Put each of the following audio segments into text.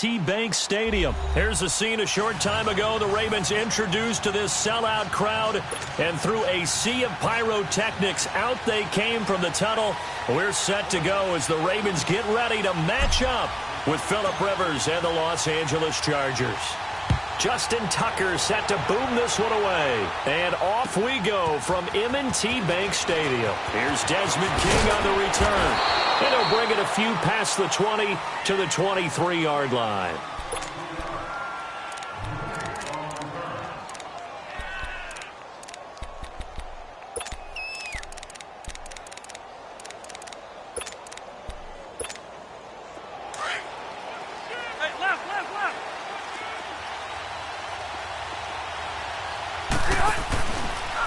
M&T Bank Stadium. Here's a scene a short time ago. The Ravens introduced to this sellout crowd, and through a sea of pyrotechnics, out they came from the tunnel. We're set to go as the Ravens get ready to match up with Phillip Rivers and the Los Angeles Chargers. Justin Tucker set to boom this one away. And off we go from M&T Bank Stadium. Here's Desmond King on the return. And he'll bring it a few past the 20 to the 23-yard line.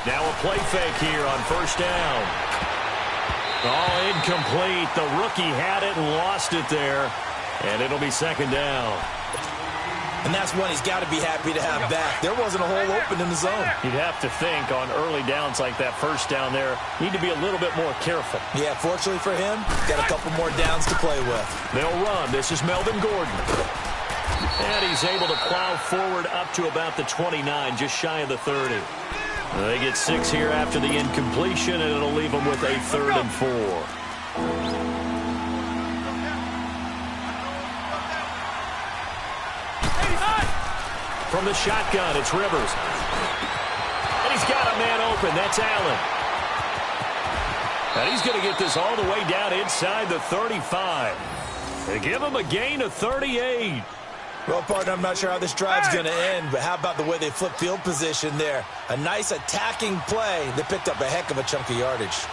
Now a play fake here on first down. Oh, incomplete. The rookie had it and lost it there. And it'll be second down. And that's one he's got to be happy to have back. There wasn't a hole open in the zone. You'd have to think on early downs like that first down there, need to be a little bit more careful. Yeah, fortunately for him, got a couple more downs to play with. They'll run. This is Melvin Gordon. And he's able to plow forward up to about the 29, just shy of the 30. They get 6 here after the incompletion, and it'll leave them with a 3rd and 4. From the shotgun, it's Rivers. And he's got a man open. That's Allen. And he's going to get this all the way down inside the 35. They give him a gain of 38. Well, partner, I'm not sure how this drive's going to end, but how about the way they flip field position there? A nice attacking play that picked up a heck of a chunk of yardage.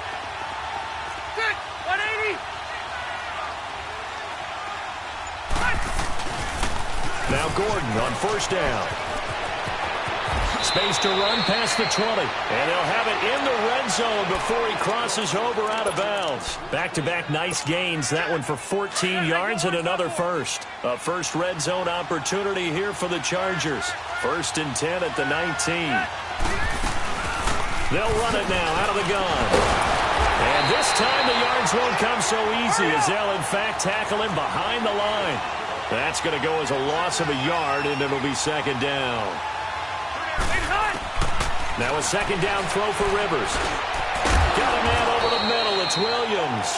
180. Now Gordon on first down. Space to run past the 20. And they'll have it in the red zone before he crosses over out of bounds. Back-to-back nice gains. That one for 14 yards and another first. A first red zone opportunity here for the Chargers. 1st and 10 at the 19. They'll run it now out of the gun. And this time the yards won't come so easy as they'll, in fact, tackle him behind the line. That's going to go as a loss of a yard, and it'll be second down. Now a second down throw for Rivers. Got a man over the middle. It's Williams.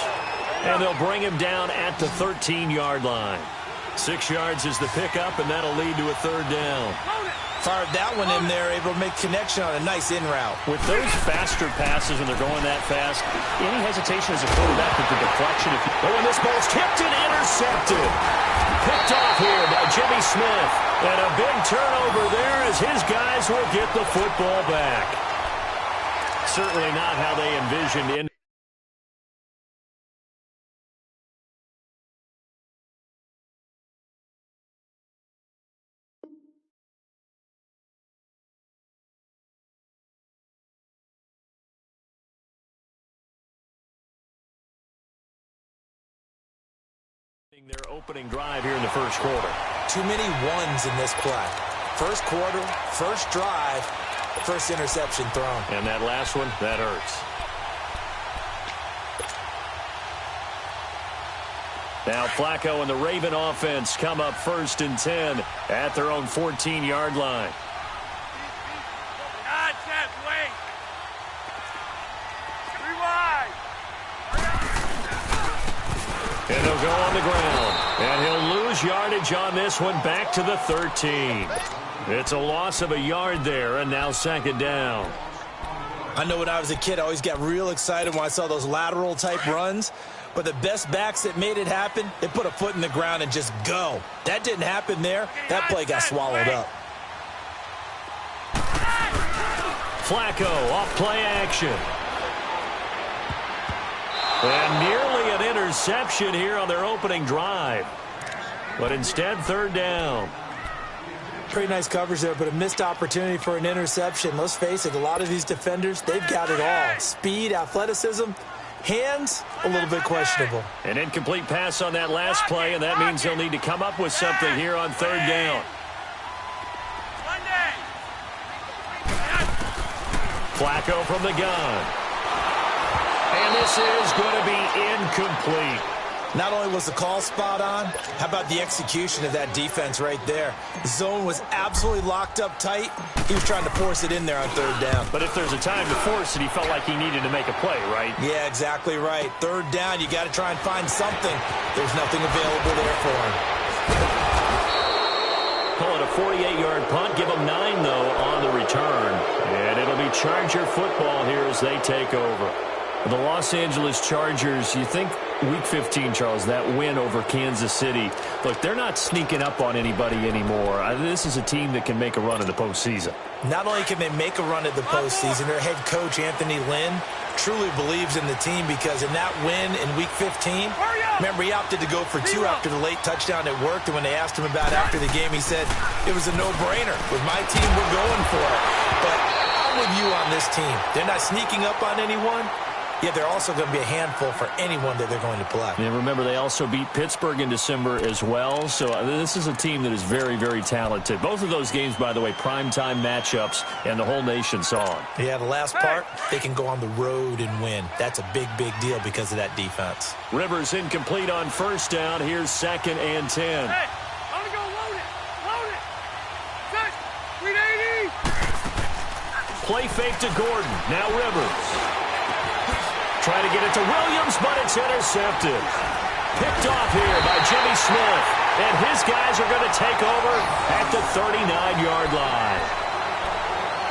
And they'll bring him down at the 13-yard line. 6 yards is the pickup, and that'll lead to a 3rd down. Fired that one in there, able to make connection on a nice in route. With those faster passes when they're going that fast, any hesitation as a quarterback with the deflection. And this ball's tipped and intercepted. Picked off here by Jimmy Smith. And a big turnover there as his guys will get the football back. Certainly not how they envisioned it. Their opening drive here in the first quarter. Too many ones in this play. First quarter, first drive, first interception thrown. And that last one, that hurts. Now Flacco and the Raven offense come up 1st and 10 at their own 14-yard line. And he'll go on the ground. And he'll lose yardage on this one back to the 13. It's a loss of a yard there, and now second down. I know when I was a kid, I always got real excited when I saw those lateral-type runs. But the best backs that made it happen, they put a foot in the ground and just go. That didn't happen there. That play got swallowed up. Flacco off play action. And nearly an interception here on their opening drive. But instead, 3rd down. Pretty nice coverage there, but a missed opportunity for an interception. Let's face it, a lot of these defenders, they've got it all. Speed, athleticism, hands, a little bit questionable. An incomplete pass on that last play, and that means they'll need to come up with something here on 3rd down. Flacco from the gun. And this is going to be incomplete. Not only was the call spot on, how about the execution of that defense right there? The zone was absolutely locked up tight. He was trying to force it in there on third down. But if there's a time to force it, he felt like he needed to make a play, right? Yeah, exactly right. Third down, you got to try and find something. There's nothing available there for him. Call it a 48-yard punt. Give him 9, though, on the return. And it'll be Charger football here as they take over. The Los Angeles Chargers, you think Week 15, Charles, that win over Kansas City. Look, they're not sneaking up on anybody anymore. This is a team that can make a run in the postseason. Not only can they make a run at the postseason, their head coach, Anthony Lynn, truly believes in the team because in that win in Week 15, remember, he opted to go for 2 after the late touchdown. It worked, and when they asked him about it after the game, he said, it was a no-brainer. With my team, we're going for it. But I'm with you on this team. They're not sneaking up on anyone. Yeah, they're also going to be a handful for anyone that they're going to play. And remember, they also beat Pittsburgh in December as well. So this is a team that is very, very talented. Both of those games, by the way, primetime matchups, and the whole nation saw them. Yeah, the last part, they can go on the road and win. That's a big, big deal because of that defense. Rivers incomplete on first down. Here's 2nd and 10. Hey, I'm going to go load it. Load it. Set. 380. Play fake to Gordon. Now Rivers. Trying to get it to Williams, but it's intercepted. Picked off here by Jimmy Smith. And his guys are going to take over at the 39-yard line.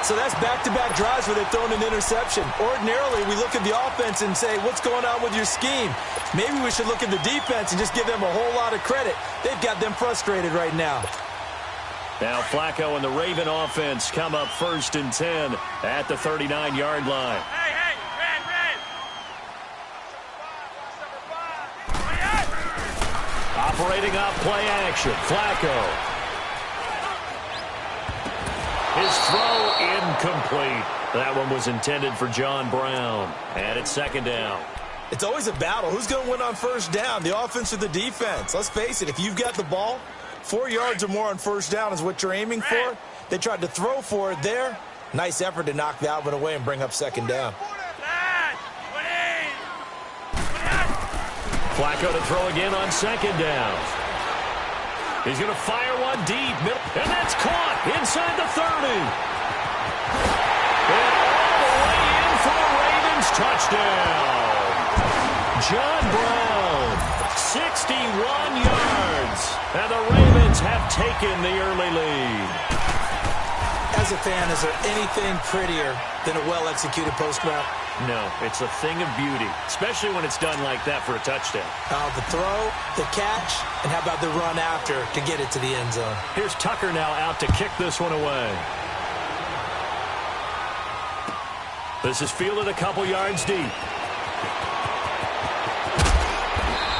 So that's back-to-back drives where they've thrown an interception. Ordinarily, we look at the offense and say, what's going on with your scheme? Maybe we should look at the defense and just give them a whole lot of credit. They've got them frustrated right now. Now Flacco and the Raven offense come up 1st and 10 at the 39-yard line. Hey, red, red. Operating off play action. Flacco. His throw incomplete. That one was intended for John Brown. And it's 2nd down. It's always a battle. Who's going to win on first down, the offense or the defense? Let's face it, if you've got the ball, 4 yards or more on first down is what you're aiming for. They tried to throw for it there. Nice effort to knock that one away and bring up 2nd down. Flacco to throw again on 2nd down. He's going to fire one deep. And that's caught inside the 30. And all the way in for a Ravens touchdown. John Brown, 61 yards. And the Ravens have taken the early lead. As a fan, is there anything prettier than a well-executed post route? No, it's a thing of beauty, especially when it's done like that for a touchdown. The throw, the catch, and how about the run after to get it to the end zone? Here's Tucker now out to kick this one away. This is fielded a couple yards deep.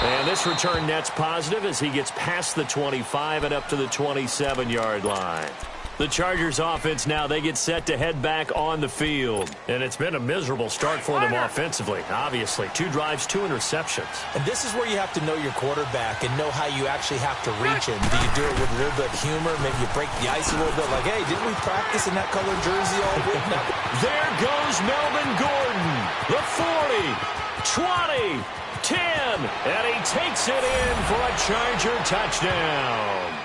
And this return net's positive as he gets past the 25 and up to the 27-yard line. The Chargers offense now, they get set to head back on the field. And it's been a miserable start for them offensively, obviously. 2 drives, 2 interceptions. And this is where you have to know your quarterback and know how you actually have to reach him. Do you do it with a little bit of humor? Maybe you break the ice a little bit like, hey, didn't we practice in that colored jersey all week? No. There goes Melvin Gordon. The 40, 20, 10. And he takes it in for a Charger touchdown.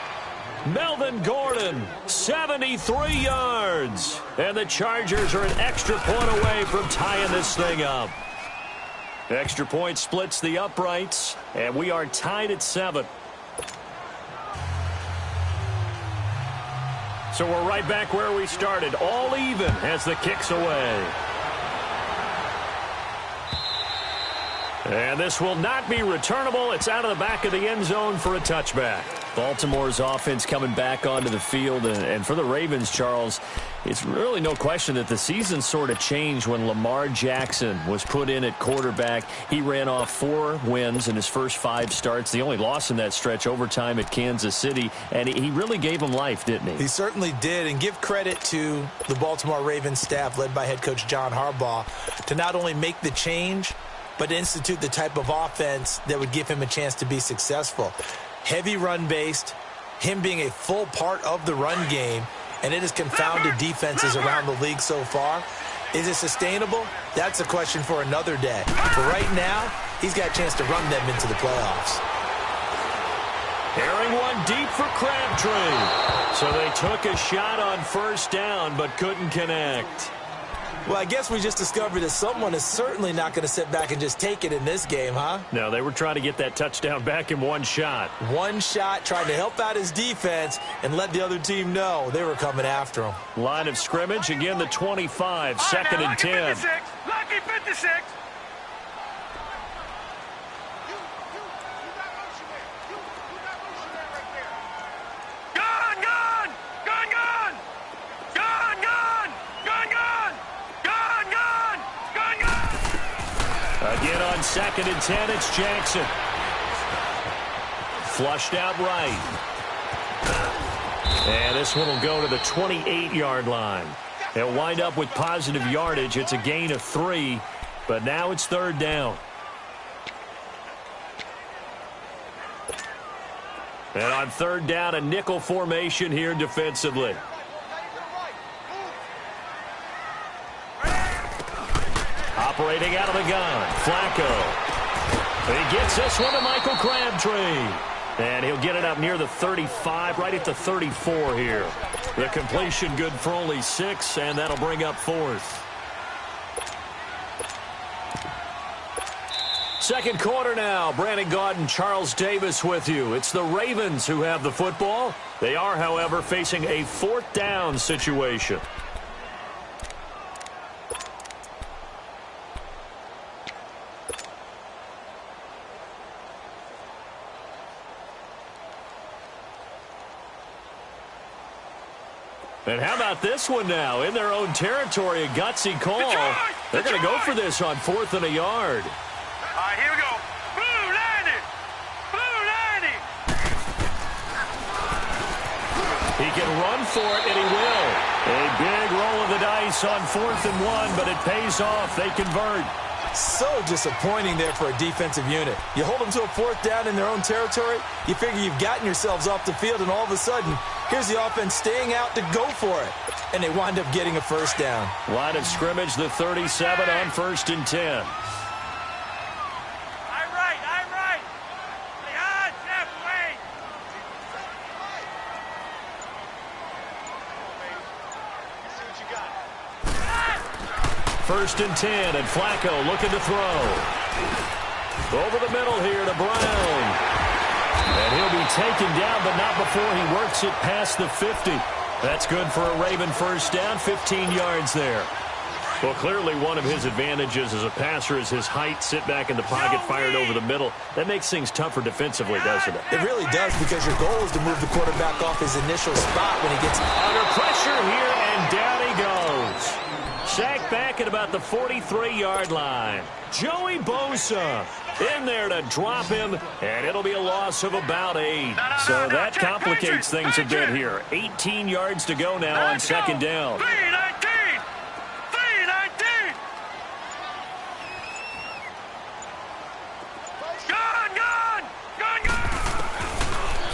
Melvin Gordon, 73 yards. And the Chargers are an extra point away from tying this thing up. Extra point splits the uprights, and we are tied at 7. So we're right back where we started, all even as the kick's away. And this will not be returnable. It's out of the back of the end zone for a touchback. Baltimore's offense coming back onto the field. And for the Ravens, Charles, it's really no question that the season sort of changed when Lamar Jackson was put in at quarterback. He ran off 4 wins in his first 5 starts. The only loss in that stretch, overtime at Kansas City. And he really gave them life, didn't he? He certainly did. And give credit to the Baltimore Ravens staff led by head coach John Harbaugh to not only make the change, but institute the type of offense that would give him a chance to be successful. Heavy run-based, him being a full part of the run game, and it has confounded defenses around the league so far. Is it sustainable? That's a question for another day. But right now, he's got a chance to run them into the playoffs. Airing one deep for Crabtree. So they took a shot on first down but couldn't connect. Well, I guess we just discovered that someone is certainly not going to sit back and just take it in this game, huh? No, they were trying to get that touchdown back in one shot. One shot, trying to help out his defense and let the other team know they were coming after him. Line of scrimmage, again the 25, second and 10. 56. Lucky 56. Again on second and 10, it's Jackson. Flushed out right. And this one will go to the 28-yard line. They'll wind up with positive yardage. It's a gain of 3, but now it's third down. And on third down, a nickel formation here defensively. Operating out of the gun, Flacco. He gets this one to Michael Crabtree. And he'll get it up near the 35, right at the 34 here. The completion good for only 6, and that'll bring up fourth. Second quarter now. Brandon Gaudin, Charles Davis with you. It's the Ravens who have the football. They are, however, facing a fourth down situation. And how about this one now? In their own territory, a gutsy call. They're going to go for this on 4th and a yard. All right, here we go. Blue landing. Blue landing. He can run for it, and he will. A big roll of the dice on 4th and 1, but it pays off. They convert. So disappointing there for a defensive unit. You hold them to a fourth down in their own territory, you figure you've gotten yourselves off the field, and all of a sudden, here's the offense staying out to go for it. And they wind up getting a first down. Line of scrimmage, the 37 on 1st and 10. I'm right. Behind, Jeff, wait. See what you got. 1st and 10, and Flacco looking to throw. Over the middle here to Brown. And he'll be taken down, but not before he works it past the 50. That's good for a Raven first down, 15 yards there. Well, clearly one of his advantages as a passer is his height. Sit back in the pocket, fired over the middle. That makes things tougher defensively, doesn't it? It really does, because your goal is to move the quarterback off his initial spot when he gets under pressure here, and down he goes. Sacked back at about the 43-yard line. Joey Bosa in there to drop him, and it'll be a loss of about 8. So that complicates things a bit here. 18 yards to go now on second down. 319. Gun.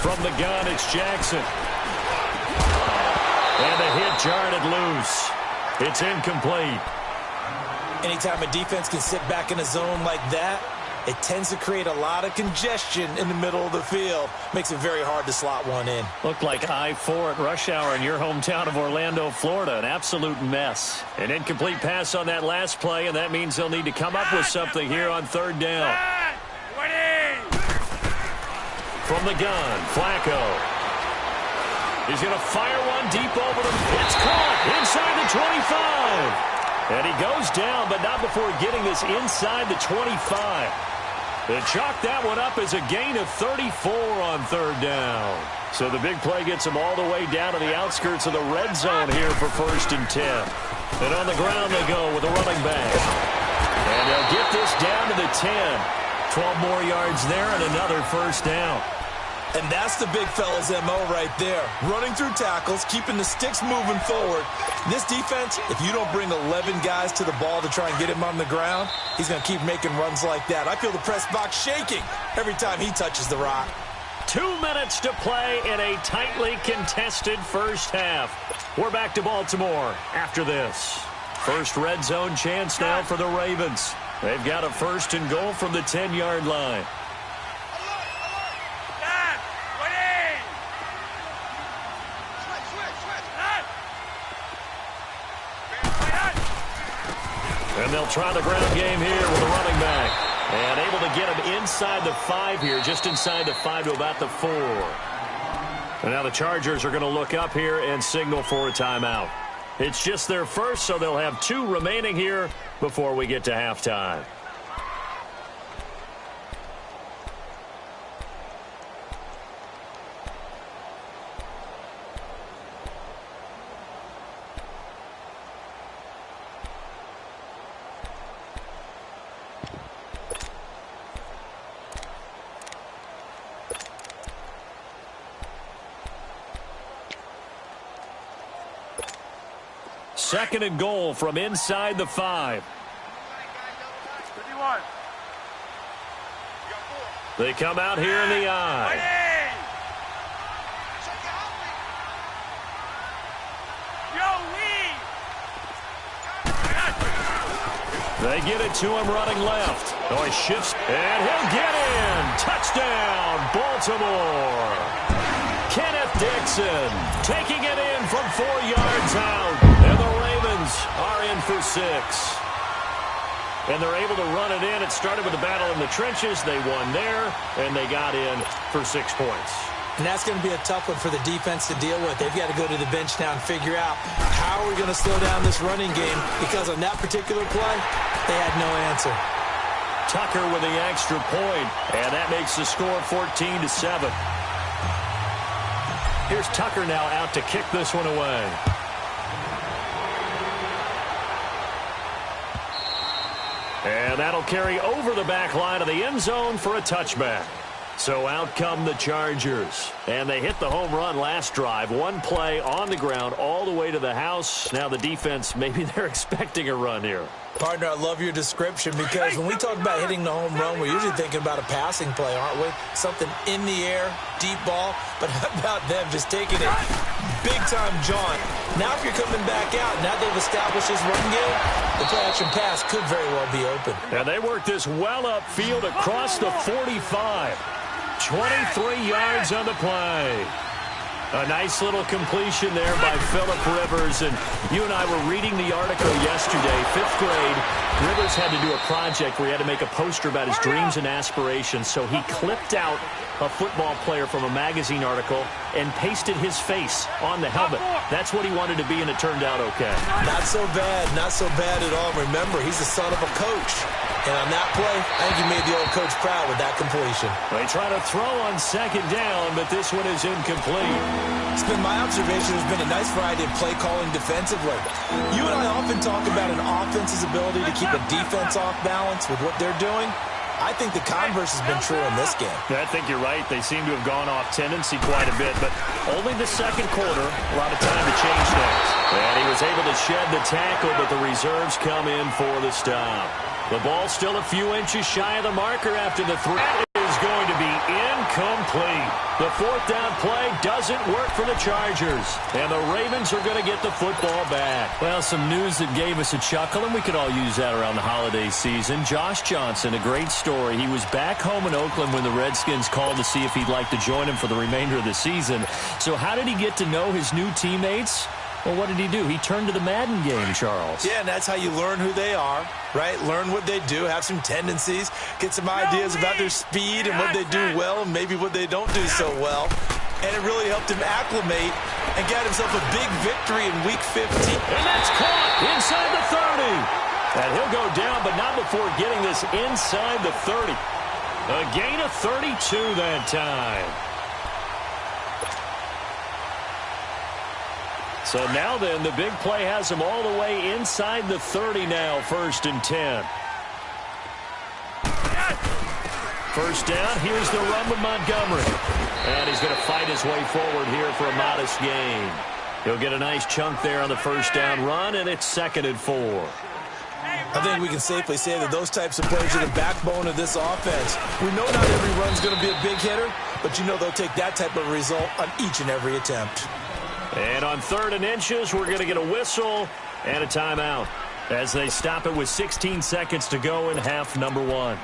From the gun, it's Jackson. And the hit jarred it loose. It's incomplete. Anytime a defense can sit back in a zone like that, it tends to create a lot of congestion in the middle of the field. Makes it very hard to slot one in. Looked like I-4 at rush hour in your hometown of Orlando, Florida. An absolute mess. An incomplete pass on that last play, and that means they'll need to come up with something here on third down. From the gun, Flacco. He's going to fire one deep over them. It's caught inside the 25. And he goes down, but not before getting this inside the 25. They chalk that one up as a gain of 34 on third down. So the big play gets them all the way down to the outskirts of the red zone here for 1st and 10. And on the ground they go with a running back. And they'll get this down to the 10. 12 more yards there and another first down. And that's the big fella's MO right there. Running through tackles, keeping the sticks moving forward. This defense, if you don't bring 11 guys to the ball to try and get him on the ground, he's going to keep making runs like that. I feel the press box shaking every time he touches the rock. 2 minutes to play in a tightly contested first half. We're back to Baltimore after this. First red zone chance now for the Ravens. They've got a 1st and goal from the 10-yard line. And they'll try the ground game here with a running back. And able to get him inside the 5 here, just inside the 5 to about the 4. And now the Chargers are going to look up here and signal for a timeout. It's just their first, so they'll have 2 remaining here before we get to halftime. Second and goal from inside the 5. 51. They come out here in the I. They get it to him running left. Oh, he shifts, and he'll get in. Touchdown, Baltimore. Kenneth Dixon taking it in from 4 yards out. And the Ravens are in for 6. And they're able to run it in. It started with a battle in the trenches. They won there, and they got in for 6 points. And that's going to be a tough one for the defense to deal with. They've got to go to the bench now and figure out how are we going to slow down this running game, because on that particular play, they had no answer. Tucker with the extra point, and that makes the score 14-7. Here's Tucker now out to kick this one away. And that'll carry over the back line of the end zone for a touchback. So out come the Chargers. And they hit the home run last drive. 1 play on the ground all the way to the house. Now the defense, maybe they're expecting a run here. Partner, I love your description, because when we talk about hitting the home run, we're usually thinking about a passing play, aren't we? Something in the air, deep ball. But how about them just taking it big-time jaunt? Now if you're coming back out, now they've established this run game, the play-action pass could very well be open. And they work this well upfield across the 45. 23 yards on the play. A nice little completion there by Phillip Rivers. And you and I were reading the article yesterday, 5th grade. Rivers had to do a project where he had to make a poster about his dreams and aspirations. So he clipped out a football player from a magazine article and pasted his face on the helmet. That's what he wanted to be, and it turned out okay. Not so bad. Not so bad at all. Remember, he's the son of a coach. And on that play, I think he made the old coach proud with that completion. They try to throw on 2nd down, but this one is incomplete. It's been my observation there's been a nice variety of play calling defensively. You and I often talk about an offense's ability to keep a defense off balance with what they're doing. I think the converse has been true in this game. I think you're right. They seem to have gone off tendency quite a bit, but only the 2nd quarter, a lot of time to change things. And he was able to shed the tackle, but the reserves come in for the stop. The ball still a few inches shy of the marker after the throw. That is going to be incomplete. The 4th down play doesn't work for the Chargers, and the Ravens are going to get the football back. Well, some news that gave us a chuckle, and we could all use that around the holiday season. Josh Johnson, a great story. He was back home in Oakland when the Redskins called to see if he'd like to join him for the remainder of the season. So how did he get to know his new teammates? Well, what did he do? He turned to the Madden game, Charles. Yeah, and that's how you learn who they are, right? Learn what they do, have some tendencies, get some ideas about their speed and what they do well and maybe what they don't do so well. And it really helped him acclimate and get himself a big victory in Week 15. And that's caught inside the 30. And he'll go down, but not before getting this inside the 30. A gain of 32 that time. So now then, the big play has him all the way inside the 30 now, 1st and 10. First down, here's the run with Montgomery. And he's going to fight his way forward here for a modest gain. He'll get a nice chunk there on the 1st down run, and it's 2nd and 4. I think we can safely say that those types of plays are the backbone of this offense. We know not every run's going to be a big hitter, but you know they'll take that type of result on each and every attempt. And on 3rd and inches, we're going to get a whistle and a timeout. as they stop it with 16 seconds to go in half number one.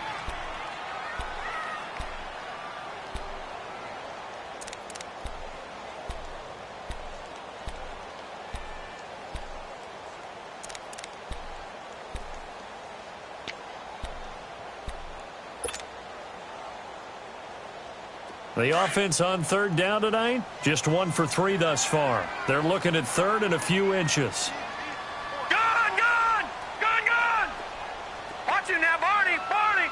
The offense on third down tonight, just 1 for 3 thus far. They're looking at third and a few inches. Gone, gone! Gone, gone! Watch him now, Barney, Barney!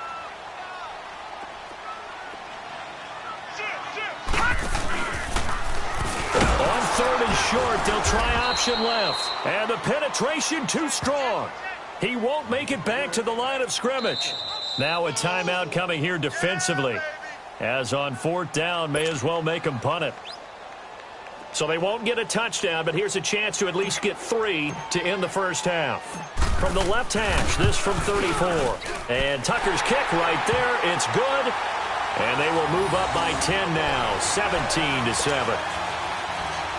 On third and short, they'll try option left. And the penetration too strong. He won't make it back to the line of scrimmage. Now a timeout coming here defensively. As on fourth down, may as well make them punt it. So they won't get a touchdown, but here's a chance to at least get 3 to end the first half. From the left hash, this from 34. And Tucker's kick right there. It's good. And they will move up by 10 now, 17-7.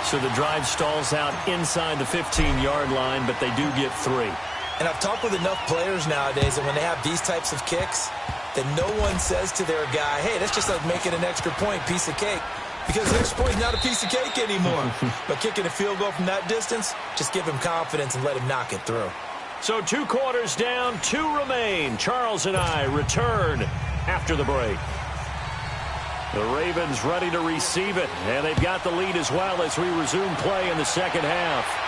So the drive stalls out inside the 15-yard line, but they do get 3. And I've talked with enough players nowadays that when they have these types of kicks, that no one says to their guy, hey, that's just like making an extra point, piece of cake. Because the extra point is not a piece of cake anymore. But kicking a field goal from that distance, just give him confidence and let him knock it through. So 2 quarters down, 2 remain. Charles and I return after the break. The Ravens ready to receive it, and they've got the lead as well as we resume play in the second half.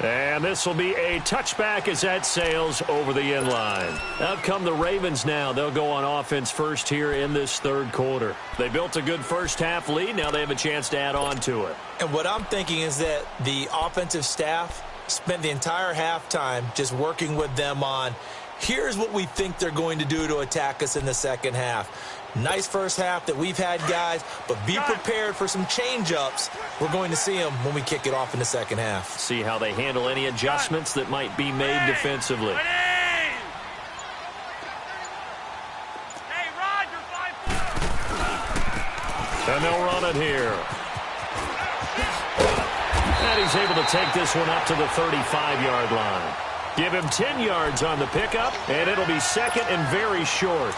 And this will be a touchback as that sails over the end line. Out come the Ravens now. They'll go on offense first here in this third quarter. They built a good first half lead. Now they have a chance to add on to it. And what I'm thinking is that the offensive staff spent the entire halftime just working with them on, here's what we think they're going to do to attack us in the second half. Nice first half that we've had, guys, but be prepared for some change-ups. We're going to see them when we kick it off in the second half. See how they handle any adjustments that might be made defensively. Hey, Roger, 5-4. And they'll run it here. And he's able to take this one up to the 35-yard line. Give him 10 yards on the pickup, and it'll be second and very short.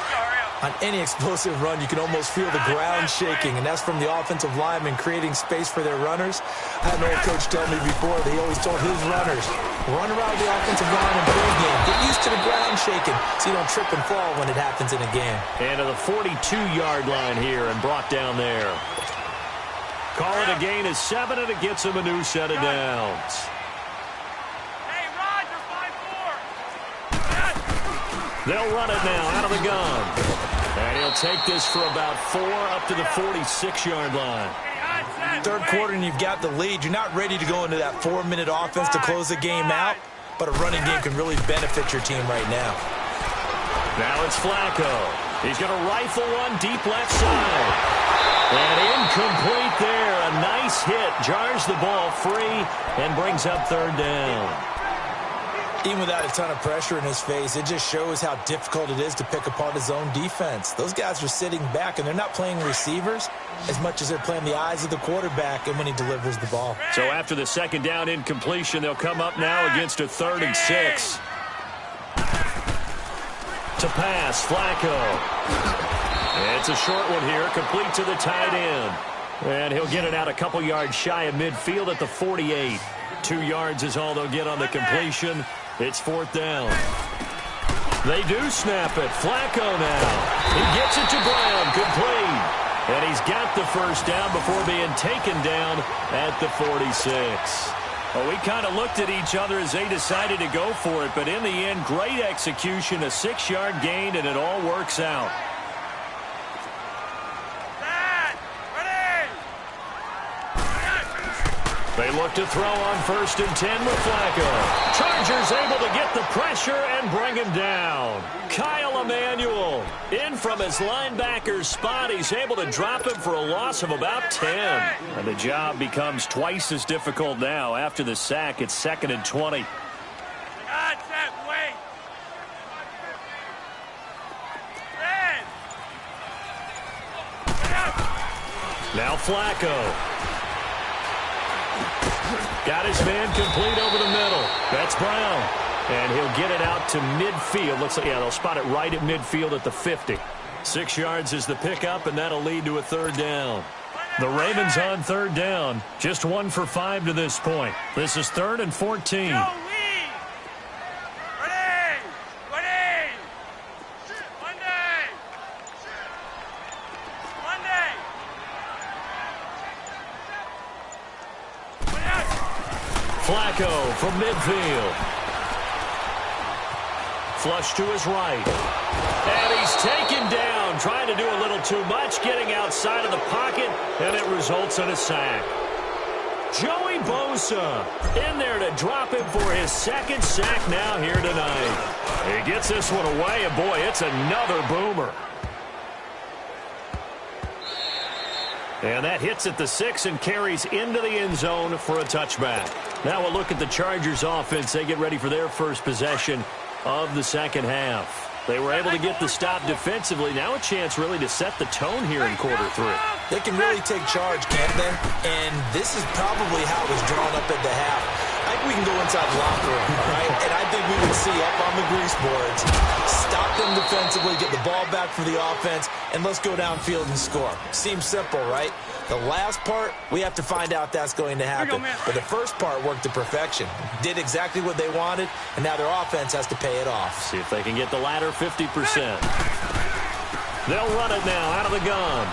On any explosive run, you can almost feel the ground shaking, and that's from the offensive linemen creating space for their runners. I had an old coach tell me before that he always told his runners, run around the offensive line in pregame. Get used to the ground shaking so you don't trip and fall when it happens in a game. And to the 42-yard line here and brought down there. Call it a gain of 7, and it gets him a new set of downs. Hey, Roger, 5-4. They'll run it now out of the gun. And he'll take this for about 4 up to the 46-yard line. Third quarter and you've got the lead. You're not ready to go into that 4-minute offense to close the game out, but a running game can really benefit your team right now. Now it's Flacco. He's going to rifle one deep left side. And incomplete there. A nice hit. Jars the ball free and brings up third down. Even without a ton of pressure in his face, it just shows how difficult it is to pick apart his own defense. Those guys are sitting back, and they're not playing receivers as much as they're playing the eyes of the quarterback and when he delivers the ball. So after the second down incompletion, they'll come up now against a 3rd and 6. To pass, Flacco. It's a short one here, complete to the tight end. And he'll get it out a couple yards shy of midfield at the 48. 2 yards is all they'll get on the completion. It's 4th down. They do snap it. Flacco now. He gets it to Brown. Complete. And he's got the first down before being taken down at the 46. Well, we kind of looked at each other as they decided to go for it. But in the end, great execution, a 6-yard gain, and it all works out. They look to throw on 1st and 10 with Flacco. Chargers able to get the pressure and bring him down. Kyle Emanuel in from his linebacker's spot. He's able to drop him for a loss of about 10. And the job becomes twice as difficult now. After the sack, it's 2nd and 20. Now Flacco. Got his man complete over the middle. That's Brown. And he'll get it out to midfield. Looks like, yeah, they'll spot it right at midfield at the 50. 6 yards is the pickup, and that'll lead to a third down. The Ravens on third down. Just 1 for 5 to this point. This is 3rd and 14. Flacco from midfield. Flush to his right. And he's taken down, trying to do a little too much, getting outside of the pocket, and it results in a sack. Joey Bosa in there to drop him for his 2nd sack now here tonight. He gets this one away, and boy, it's another boomer. And that hits at the 6 and carries into the end zone for a touchback. Now we'll look at the Chargers offense. They get ready for their first possession of the second half. They were able to get the stop defensively. Now a chance really to set the tone here in quarter 3. They can really take charge, can't they? And this is probably how it was drawn up at the half. I think we can go inside the locker room, all right? And I think we would see up on the grease boards, stop them defensively, get the ball back for the offense, and let's go downfield and score. Seems simple, right? The last part, we have to find out that's going to happen. But the first part worked to perfection. Did exactly what they wanted, and now their offense has to pay it off. See if they can get the latter 50%. They'll run it now out of the gun.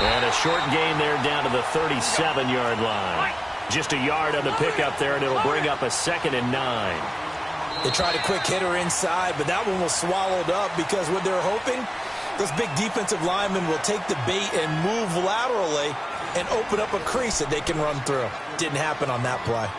And a short gain there down to the 37-yard line. Just a yard on the pickup there, and it'll bring up a 2nd and 9. They tried a quick hitter inside, but that one was swallowed up because what they're hoping, those big defensive linemen will take the bait and move laterally and open up a crease that they can run through. Didn't happen on that play.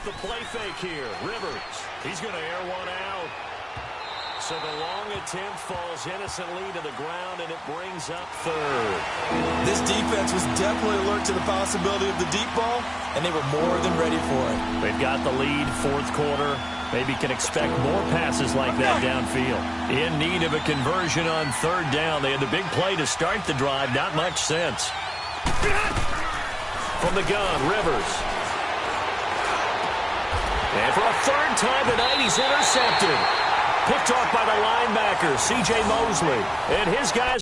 The play fake here. Rivers. He's going to air one out. So the long attempt falls innocently to the ground, and it brings up 3rd. This defense was definitely alert to the possibility of the deep ball, and they were more than ready for it. They've got the lead, 4th quarter. Maybe can expect more passes like that downfield. In need of a conversion on 3rd down. They had the big play to start the drive. Not much sense. From the gun, Rivers. And for a 3rd time tonight, he's intercepted. Picked off by the linebacker, C.J. Mosley. And his guys